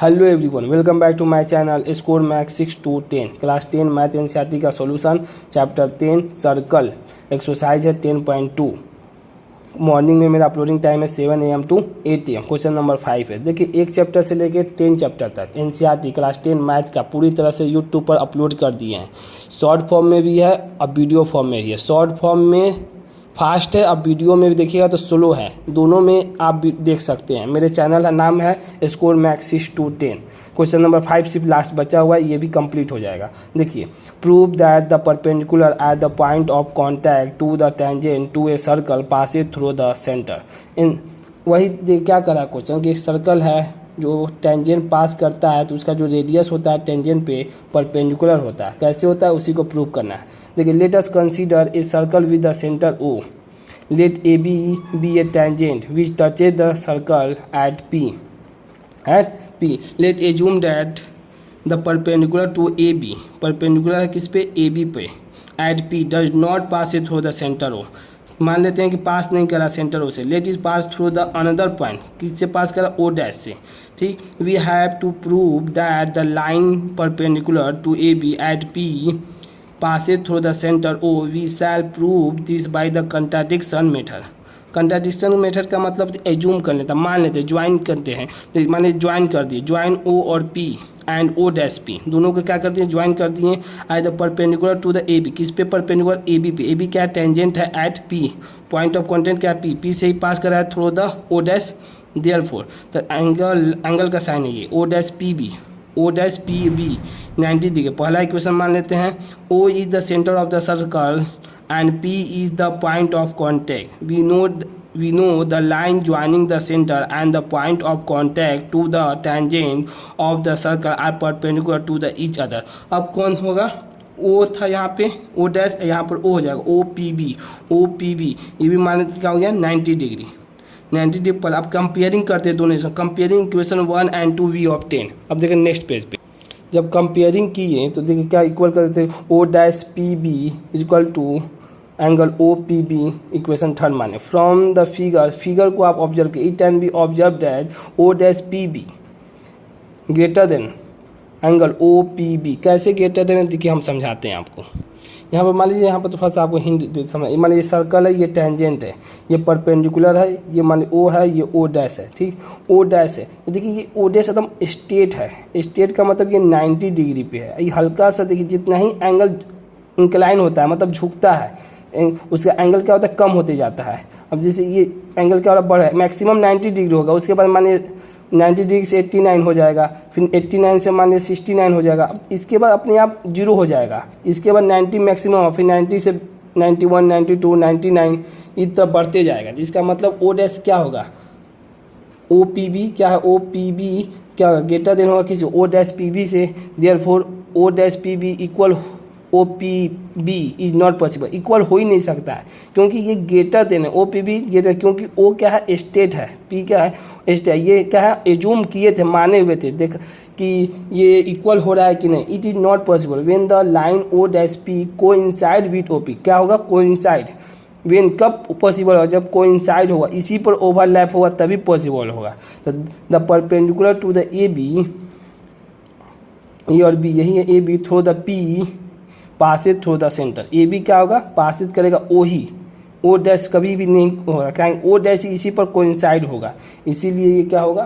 Hello everyone, welcome back to my channel score max 6 to 10 class 10 math NCERT का solution chapter 10 circle exercise है 10.2। Morning में मेरा uploading time है 7 AM to 8 AM। Question number 5 है। देखिए, एक chapter से लेके 10 चैप्टर तक एनसीईआरटी क्लास 10 मैथ का पूरी तरह से यूट्यूब पर अपलोड कर दिए हैं। शॉर्ट फॉर्म में भी है और वीडियो फॉर्म में भी है। शॉर्ट फॉर्म में फास्ट है, अब वीडियो में भी देखिएगा तो स्लो है, दोनों में आप भी देख सकते हैं। मेरे चैनल का नाम है score max 6 to 10। Question number 5 सिर्फ लास्ट बचा हुआ है, ये भी कंप्लीट हो जाएगा। देखिए, prove that the perpendicular at the point of contact to the tangent to a circle passes through the centre. इन वही क्या करा क्वेश्चन कि एक सर्कल है जो टेंजेंट पास करता है तो उसका जो रेडियस होता है टेंजेंट पे परपेंडिकुलर होता है। कैसे होता है उसी को प्रूव करना है। देखिए, let us consider a circle with the centre O। Let A B a tangent which touches the circle at P। Let assume that the perpendicular to A B, perpendicular है किस पे, ए बी पे, at P does not pass it through the centre O। मान लेते हैं कि pass नहीं करा सेंटर O से। Let is pass through the another point, किससे पास करा, O डैश से। ठीक, we have to prove that the line perpendicular to A B at P passes through the center O। we shall prove this by the contradiction method। Contradiction method का मतलब assume कर लेता, मान लेते, join करते हैं। तो मान लीजिए ज्वाइन कर दिए, ज्वाइन O और P and O dash P, दोनों को क्या कर दिए, ज्वाइन कर दिए at the perpendicular to the A B. किस पे परपेंडिकुलर, ए बी पे। ए बी क्या टेंजेंट है at P, point of content क्या है P से ही पास करा है through the O dash. Therefore तो एंगल का साइन है ये O dash P B, O dash P B 90 degree. पहला इक्वेशन मान लेते हैं, O is the centre of the circle and P is the point of contact. we know the line joining the center and the point of contact to the tangent of the circle are perpendicular to the each other। अब कौन होगा, O था यहाँ पे, O dash, यहाँ पर O हो जाएगा O P B। ये भी मान लेते क्या हो गया 90 डिग्री, 90 डिग्री पर। अब कंपेयरिंग करते हैं दोनों, comparing equation 1 and 2 we obtain. अब देखिए नेक्स्ट पेज पे जब कंपेयरिंग किए तो देखिए क्या इक्वल कर देते हैं, O dash P B is equal to angle O P B। Equation third माने फ्रॉम द फिगर को आप ऑब्जर्व किए, it can be observe that O dash P B greater than angle O P B। कैसे greater than, देखिए हम समझाते हैं आपको। यहाँ पर मान लीजिए, यहाँ पर तो थोड़ा सा आपको हिंट समझ, मान लीजिए सर्कल है, ये टेंजेंट है, ये परपेंडिकुलर है, ये मान लीजिए O है, ये O डैश है। ठीक, O डैश है, तो देखिए ये O डैश एकदम स्ट्रेट है। स्ट्रेट का मतलब ये 90 डिग्री पे है। ये हल्का सा देखिए, जितना ही एंगल इंक्लाइन होता है मतलब झुकता है, उसका एंगल क्या होता है, कम होते जाता है। अब जैसे ये एंगल क्या हो रहा है, बढ़ है, मैक्सिमम 90 डिग्री होगा, उसके बाद मान लीजिए 90 डिग्री से 89 हो जाएगा, फिर 89 से मान लीजिए 69 हो जाएगा। अब इसके बाद अपने आप 0 हो जाएगा, इसके बाद 90 मैक्सिमम, फिर 90 से 91 92 99 इस तरह बढ़ते जाएगा। इसका मतलब O डैश क्या होगा, O P B क्या है, O P B क्या ग्रेटर देन होगा किसी O डैश P B से। Therefore O dash P B equal O P B is not possible, equal हो ही नहीं सकता है क्योंकि ये ग्रेटर देन है। O P B ग्रेटर, क्योंकि O क्या है, स्टेट है, P क्या है, स्टेट। ये क्या है, एज्यूम किए थे, माने हुए थे, देख कि ये इक्वल हो रहा है कि नहीं। It is not possible when the line O dash P coincide with O P। क्या होगा, कोइंसाइड। व्हेन कब पॉसिबल होगा, जब कोइंसाइड होगा, इसी पर ओवरलैप होगा तभी पॉसिबल होगा। तो the perpendicular to the A B, A और बी यही है, A B through the P passes through the centre. A B क्या होगा, पासित करेगा O ही, O डैश कभी भी नहीं होगा, क्या O डैश इसी पर कोइंसाइड होगा। इसीलिए ये क्या होगा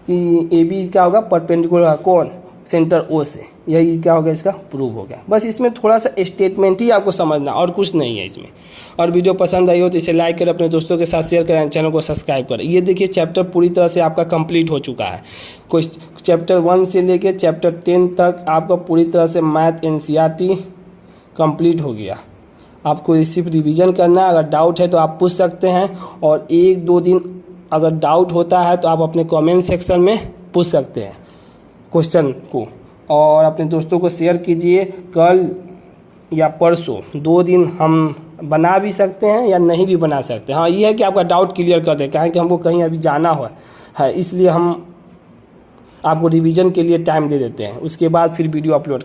कि ए बी क्या होगा, परपेंडिकुलर कौन, सेंटर O से। यही क्या होगा, इसका प्रूव हो गया। बस इसमें थोड़ा सा स्टेटमेंट ही आपको समझना, और कुछ नहीं है इसमें। और वीडियो पसंद आई हो तो इसे लाइक करें, अपने दोस्तों के साथ शेयर करें, चैनल को सब्सक्राइब करें। ये देखिए चैप्टर पूरी तरह से आपका कंप्लीट हो चुका है। कुछ चैप्टर 1 से लेके चैप्टर 10 तक आपका पूरी तरह से मैथ एनसीईआरटी कंप्लीट हो गया। आपको सिर्फ रिवीजन करना है। अगर डाउट है तो आप पूछ सकते हैं, और 1-2 दिन अगर डाउट होता है तो आप अपने कमेंट सेक्शन में पूछ सकते हैं क्वेश्चन को, और अपने दोस्तों को शेयर कीजिए। कल या परसों 2 दिन हम बना भी सकते हैं या नहीं भी बना सकते। हाँ, ये है कि आपका डाउट क्लियर कर दें, कहें कि हमको कहीं अभी जाना हुआ है, इसलिए हम आपको रिवीजन के लिए टाइम दे देते हैं, उसके बाद फिर वीडियो अपलोड